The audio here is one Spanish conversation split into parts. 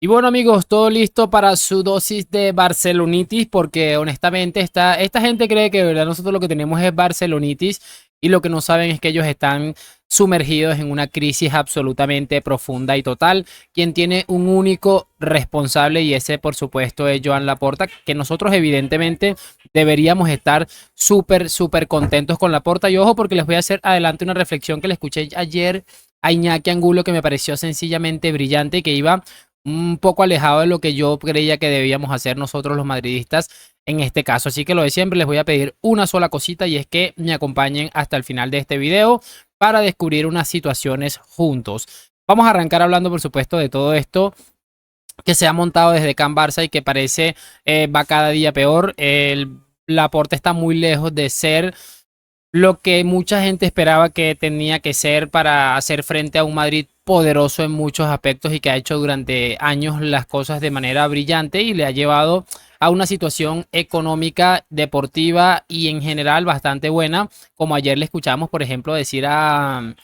Y bueno amigos, todo listo para su dosis de Barcelonitis porque honestamente esta gente cree que de verdad nosotros lo que tenemos es Barcelonitis y lo que no saben es que ellos están sumergidos en una crisis absolutamente profunda y total. Quien tiene un único responsable y ese por supuesto es Joan Laporta, que nosotros evidentemente deberíamos estar súper contentos con Laporta. Y ojo porque les voy a hacer adelante una reflexión que le escuché ayer a Iñaki Angulo que me pareció sencillamente brillante y que iba un poco alejado de lo que yo creía que debíamos hacer nosotros los madridistas en este caso. Así que lo de siempre, les voy a pedir una sola cosita y es que me acompañen hasta el final de este video para descubrir unas situaciones juntos. Vamos a arrancar hablando, por supuesto, de todo esto que se ha montado desde Can Barça y que parece va cada día peor. Laporte está muy lejos de ser lo que mucha gente esperaba que tenía que ser para hacer frente a un Madrid poderoso en muchos aspectos y que ha hecho durante años las cosas de manera brillante y le ha llevado a una situación económica, deportiva y en general bastante buena, como ayer le escuchamos, por ejemplo, decir a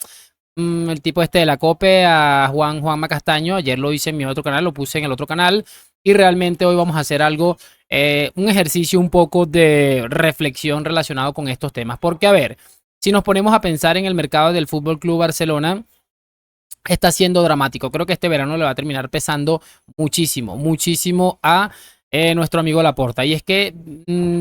el tipo este de la COPE, a Juanma Castaño. Ayer lo hice en mi otro canal, lo puse en el otro canal y realmente hoy vamos a hacer algo, un ejercicio un poco de reflexión relacionado con estos temas. Porque, a ver, si nos ponemos a pensar en el mercado del Fútbol Club Barcelona, está siendo dramático. Creo que este verano le va a terminar pesando muchísimo a nuestro amigo Laporta. Y es que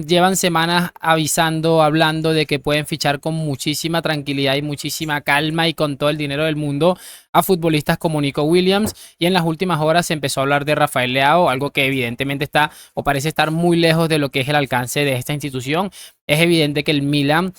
llevan semanas avisando, hablando de que pueden fichar con muchísima tranquilidad y muchísima calma y con todo el dinero del mundo a futbolistas como Nico Williams. Y en las últimas horas se empezó a hablar de Rafael Leao, algo que evidentemente está o parece estar muy lejos de lo que es el alcance de esta institución. Es evidente que el Milan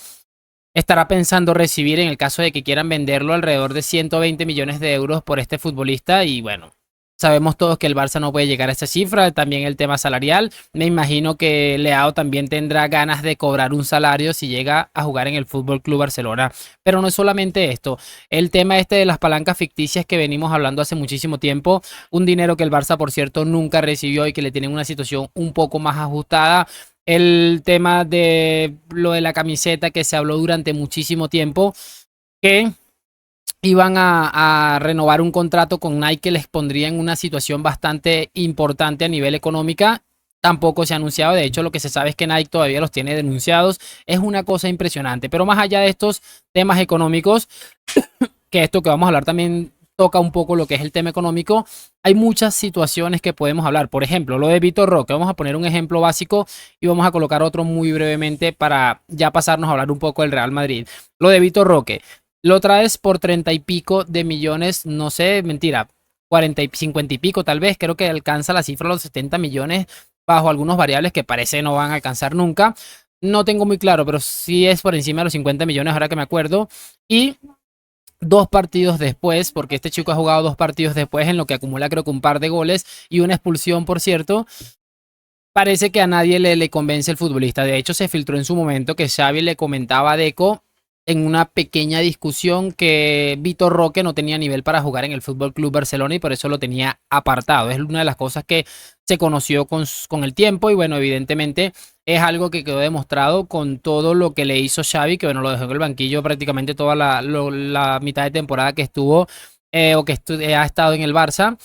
estará pensando recibir, en el caso de que quieran venderlo, alrededor de 120 millones de euros por este futbolista. Y bueno, sabemos todos que el Barça no puede llegar a esa cifra. También el tema salarial. Me imagino que Leao también tendrá ganas de cobrar un salario si llega a jugar en el Fútbol Club Barcelona. Pero no es solamente esto. El tema este de las palancas ficticias que venimos hablando hace muchísimo tiempo. Un dinero que el Barça, por cierto, nunca recibió y que le tienen una situación un poco más ajustada. El tema de lo de la camiseta que se habló durante muchísimo tiempo, que iban a renovar un contrato con Nike que les pondría en una situación bastante importante a nivel económica. Tampoco se ha anunciado. De hecho, lo que se sabe es que Nike todavía los tiene denunciados. Es una cosa impresionante. Pero más allá de estos temas económicos, que esto que vamos a hablar también toca un poco lo que es el tema económico, hay muchas situaciones que podemos hablar. Por ejemplo, lo de Vitor Roque. Vamos a poner un ejemplo básico y vamos a colocar otro muy brevemente para ya pasarnos a hablar un poco del Real Madrid. Lo de Vitor Roque. Lo traes por 30 y pico de millones, no sé, mentira, 40 y 50 y pico tal vez. Creo que alcanza la cifra de los 70 millones bajo algunos variables que parece no van a alcanzar nunca. No tengo muy claro, pero sí es por encima de los 50 millones ahora que me acuerdo. Y dos partidos después, porque este chico ha jugado dos partidos después en lo que acumula creo que un par de goles y una expulsión, por cierto. Parece que a nadie le convence el futbolista. De hecho, se filtró en su momento que Xavi le comentaba a Deco en una pequeña discusión que Vitor Roque no tenía nivel para jugar en el Fútbol Club Barcelona y por eso lo tenía apartado. Es una de las cosas que se conoció con el tiempo y bueno, evidentemente es algo que quedó demostrado con todo lo que le hizo Xavi, que bueno, lo dejó en el banquillo prácticamente toda la mitad de temporada que estuvo ha estado en el Barça.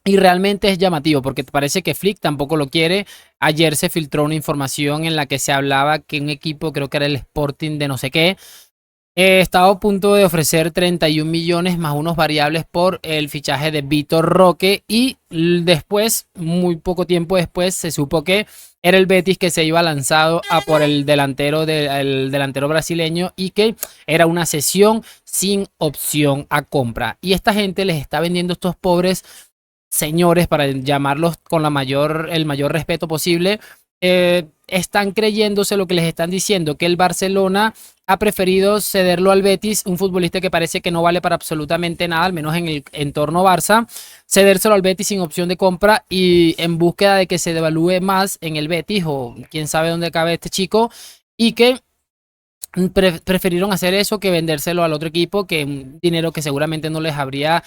Y realmente es llamativo porque parece que Flick tampoco lo quiere. Ayer se filtró una información en la que se hablaba que un equipo, creo que era el Sporting de no sé qué, estaba a punto de ofrecer 31 millones más unos variables por el fichaje de Vitor Roque y después, muy poco tiempo después, se supo que era el Betis que se iba lanzado a por el delantero brasileño y que era una cesión sin opción a compra. Y esta gente les está vendiendo a estos pobres señores, para llamarlos con el mayor respeto posible, están creyéndose lo que les están diciendo, que el Barcelona ha preferido cederlo al Betis, un futbolista que parece que no vale para absolutamente nada, al menos en el entorno Barça, cedérselo al Betis sin opción de compra y en búsqueda de que se devalúe más en el Betis o quién sabe dónde cabe este chico y que prefirieron hacer eso que vendérselo al otro equipo, que un dinero que seguramente no les habría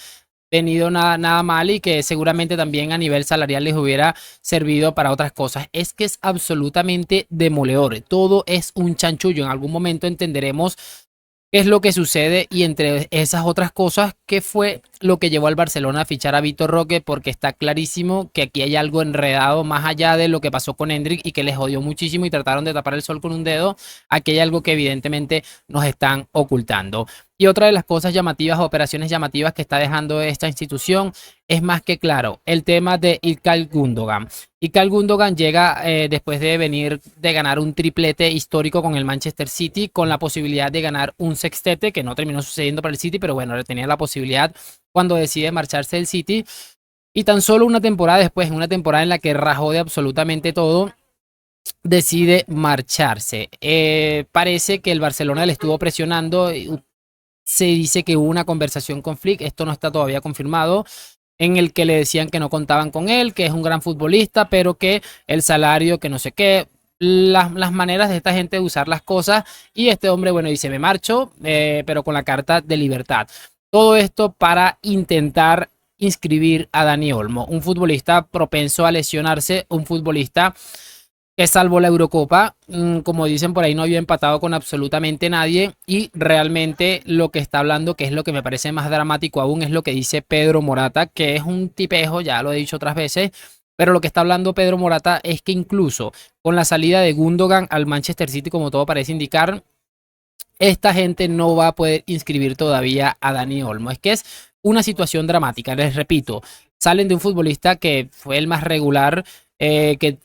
venido nada mal y que seguramente también a nivel salarial les hubiera servido para otras cosas. Es que es absolutamente demoledor. Todo es un chanchullo. En algún momento entenderemos qué es lo que sucede y entre esas otras cosas, qué fue lo que llevó al Barcelona a fichar a Vitor Roque, porque está clarísimo que aquí hay algo enredado más allá de lo que pasó con Hendrik y que les jodió muchísimo y trataron de tapar el sol con un dedo. Aquí hay algo que evidentemente nos están ocultando. Y otra de las cosas llamativas, operaciones llamativas que está dejando esta institución es más que claro, el tema de Ilkay Gundogan. Ilkay Gundogan llega después de venir de ganar un triplete histórico con el Manchester City, con la posibilidad de ganar un sextete, que no terminó sucediendo para el City, pero bueno, tenía la posibilidad cuando decide marcharse del City. Y tan solo una temporada después, en una temporada en la que rajó de absolutamente todo, decide marcharse. Parece que el Barcelona le estuvo presionando. Se dice que hubo una conversación con Flick, esto no está todavía confirmado, en el que le decían que no contaban con él, que es un gran futbolista, pero que el salario, que no sé qué, las maneras de esta gente de usar las cosas. Y este hombre, bueno, dice, me marcho, pero con la carta de libertad. Todo esto para intentar inscribir a Dani Olmo, un futbolista propenso a lesionarse, un futbolista que salvo la Eurocopa, como dicen por ahí, no había empatado con absolutamente nadie. Y realmente lo que está hablando, que es lo que me parece más dramático aún, es lo que dice Pedro Morata, que es un tipejo, ya lo he dicho otras veces, pero lo que está hablando Pedro Morata es que incluso con la salida de Gundogan al Manchester City, como todo parece indicar, esta gente no va a poder inscribir todavía a Dani Olmo. Es que es una situación dramática, les repito, salen de un futbolista que fue el más regular, que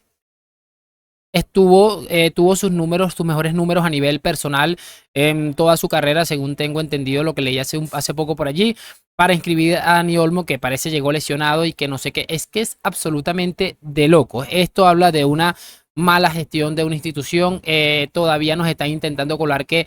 tuvo sus números, sus mejores números a nivel personal en toda su carrera, según tengo entendido lo que leí hace poco por allí, para inscribir a Dani Olmo, que parece llegó lesionado y que no sé qué, es que es absolutamente de loco. Esto habla de una mala gestión de una institución. Todavía nos están intentando colar que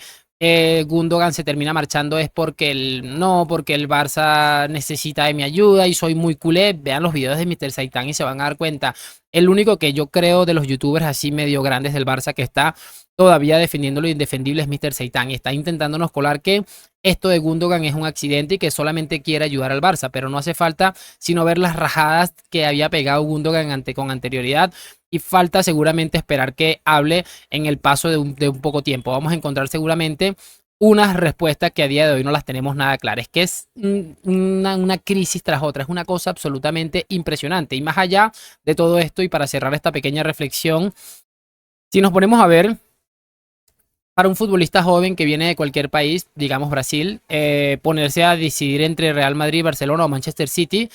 Gundogan se termina marchando es porque porque el Barça necesita de mi ayuda y soy muy culé. Vean los videos de Mr. Saitan y se van a dar cuenta. El único que yo creo de los youtubers así medio grandes del Barça que está todavía defendiendo lo indefendible es Mr. Seitan y está intentándonos colar que esto de Gundogan es un accidente y que solamente quiere ayudar al Barça, pero no hace falta sino ver las rajadas que había pegado Gundogan con anterioridad y falta seguramente esperar que hable en el paso de un poco tiempo. Vamos a encontrar seguramente unas respuestas que a día de hoy no las tenemos nada claras. Es que es una crisis tras otra, es una cosa absolutamente impresionante. Y más allá de todo esto, y para cerrar esta pequeña reflexión, si nos ponemos a ver, para un futbolista joven que viene de cualquier país, digamos Brasil, ponerse a decidir entre Real Madrid, Barcelona o Manchester City,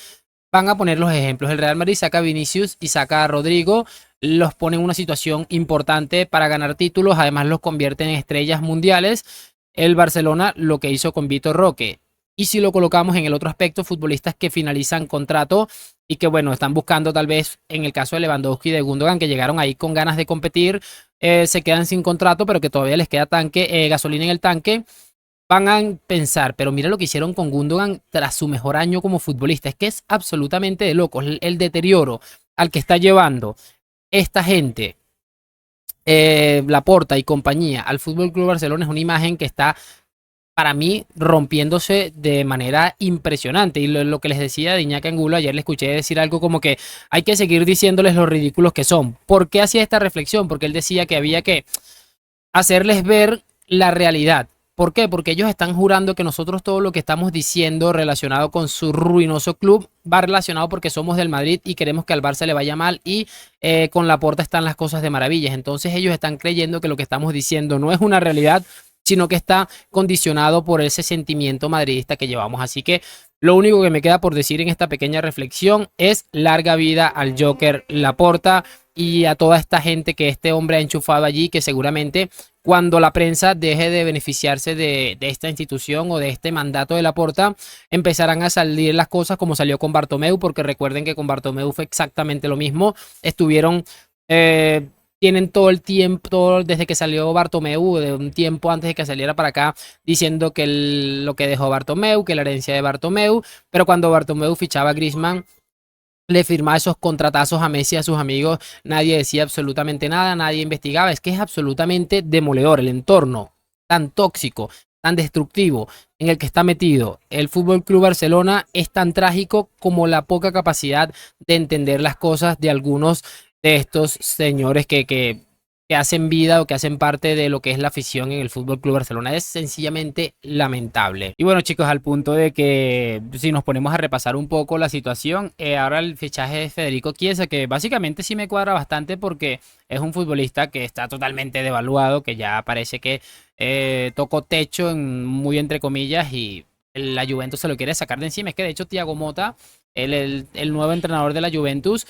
van a poner los ejemplos. El Real Madrid saca a Vinicius y saca a Rodrigo, los pone en una situación importante para ganar títulos, además los convierte en estrellas mundiales. El Barcelona lo que hizo con Vitor Roque. Y si lo colocamos en el otro aspecto, futbolistas que finalizan contrato y que, bueno, están buscando tal vez, en el caso de Lewandowski y de Gundogan, que llegaron ahí con ganas de competir, se quedan sin contrato, pero que todavía les queda gasolina en el tanque, van a pensar, pero mira lo que hicieron con Gundogan tras su mejor año como futbolista. Es que es absolutamente de locos el deterioro al que está llevando esta gente, Laporta y compañía, al Fútbol Club Barcelona. Es una imagen que está, para mí, rompiéndose de manera impresionante. Y lo que les decía de Iñaki Angulo, ayer le escuché decir algo como que hay que seguir diciéndoles lo ridículos que son. ¿Por qué hacía esta reflexión? Porque él decía que había que hacerles ver la realidad. ¿Por qué? Porque ellos están jurando que nosotros todo lo que estamos diciendo relacionado con su ruinoso club va relacionado porque somos del Madrid y queremos que al Barça le vaya mal y con Laporta están las cosas de maravillas. Entonces ellos están creyendo que lo que estamos diciendo no es una realidad, sino que está condicionado por ese sentimiento madridista que llevamos. Así que lo único que me queda por decir en esta pequeña reflexión es larga vida al Joker Laporta y a toda esta gente que este hombre ha enchufado allí, que seguramente cuando la prensa deje de beneficiarse de esta institución o de este mandato de Laporta, empezarán a salir las cosas como salió con Bartomeu, porque recuerden que con Bartomeu fue exactamente lo mismo. Estuvieron, tienen todo el tiempo, desde que salió Bartomeu, de un tiempo antes de que saliera para acá, diciendo que lo que dejó Bartomeu, que la herencia de Bartomeu, pero cuando Bartomeu fichaba a Griezmann, le firmaba esos contratazos a Messi, a sus amigos, nadie decía absolutamente nada, nadie investigaba. Es que es absolutamente demoledor el entorno tan tóxico, tan destructivo en el que está metido el Fútbol Club Barcelona. Es tan trágico como la poca capacidad de entender las cosas de algunos de estos señores que que hacen vida o que hacen parte de lo que es la afición en el Fútbol Club Barcelona. Es sencillamente lamentable. Y bueno, chicos, al punto de que si nos ponemos a repasar un poco la situación, ahora el fichaje de Federico Chiesa, que básicamente sí me cuadra bastante porque es un futbolista que está totalmente devaluado, que ya parece que tocó techo, muy entre comillas, y la Juventus se lo quiere sacar de encima. Es que de hecho Thiago Motta, el nuevo entrenador de la Juventus,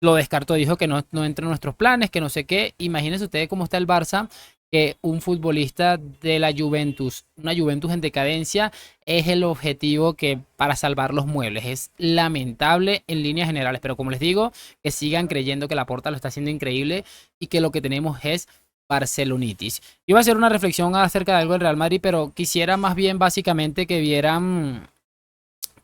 lo descartó, dijo que no entra en nuestros planes, que no sé qué. Imagínense ustedes cómo está el Barça, que un futbolista de la Juventus, una Juventus en decadencia, es el objetivo que para salvar los muebles. Es lamentable en líneas generales, pero como les digo, que sigan creyendo que Laporta lo está haciendo increíble y que lo que tenemos es Barcelonitis. Iba a hacer una reflexión acerca de algo del Real Madrid, pero quisiera más bien básicamente que vieran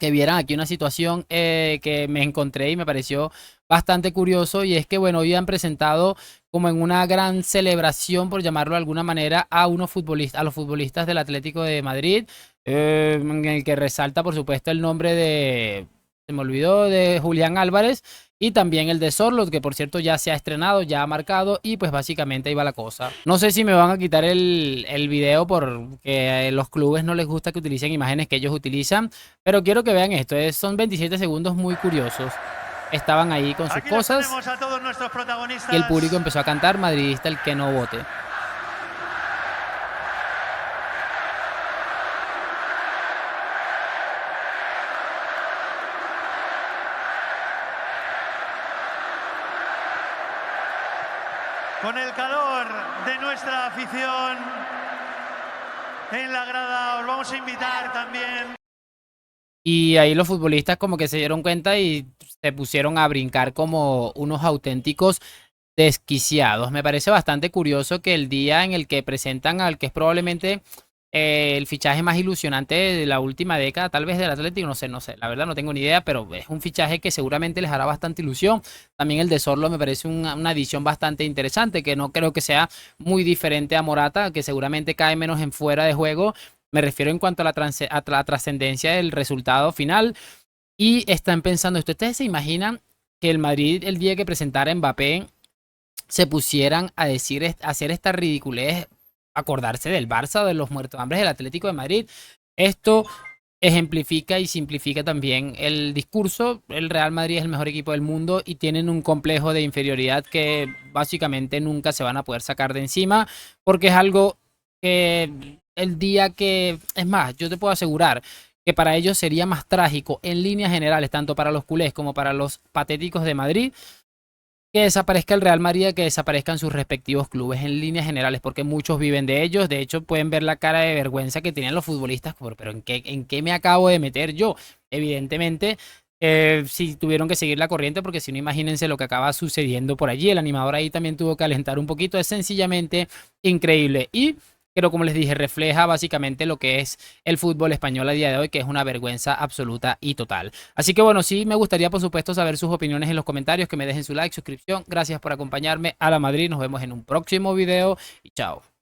aquí una situación que me encontré y me pareció bastante curioso, y es que bueno, hoy han presentado como en una gran celebración, por llamarlo de alguna manera, a a los futbolistas del Atlético de Madrid, en el que resalta por supuesto el nombre se me olvidó, de Julián Álvarez, y también el de Sorloth, que por cierto ya se ha estrenado, ya ha marcado, y pues básicamente ahí va la cosa. No sé si me van a quitar el video porque a los clubes no les gusta que utilicen imágenes que ellos utilizan, pero quiero que vean esto. Son 27 segundos muy curiosos. Estaban ahí con sus cosas y el público empezó a cantar "Madridista el que no vote". Con el calor de nuestra afición en la grada, os vamos a invitar también. Y ahí los futbolistas como que se dieron cuenta y se pusieron a brincar como unos auténticos desquiciados. Me parece bastante curioso que el día en el que presentan al que es probablemente el fichaje más ilusionante de la última década, tal vez del Atlético, no sé, la verdad no tengo ni idea, pero es un fichaje que seguramente les hará bastante ilusión. También el de Sorlo me parece una adición bastante interesante, que no creo que sea muy diferente a Morata, que seguramente cae menos en fuera de juego. Me refiero en cuanto a la trascendencia del resultado final. Y están pensando esto. ¿Ustedes se imaginan que el Madrid, el día que presentara a Mbappé, se pusieran a hacer esta ridiculez, acordarse del Barça o de los muertos hambres del Atlético de Madrid? Esto ejemplifica y simplifica también el discurso. El Real Madrid es el mejor equipo del mundo y tienen un complejo de inferioridad que básicamente nunca se van a poder sacar de encima, porque es algo que el día que, es más, yo te puedo asegurar que para ellos sería más trágico en líneas generales, tanto para los culés como para los patéticos de Madrid, que desaparezca el Real Madrid, que desaparezcan sus respectivos clubes en líneas generales, porque muchos viven de ellos. De hecho, pueden ver la cara de vergüenza que tenían los futbolistas, pero ¿en qué me acabo de meter yo? Evidentemente, si tuvieron que seguir la corriente, porque si no, imagínense lo que acaba sucediendo por allí. El animador ahí también tuvo que alentar un poquito. Es sencillamente increíble. Y pero como les dije, refleja básicamente lo que es el fútbol español a día de hoy, que es una vergüenza absoluta y total. Así que bueno, sí me gustaría por supuesto saber sus opiniones en los comentarios, que me dejen su like, suscripción. Gracias por acompañarme a la Madrid. Nos vemos en un próximo video y chao.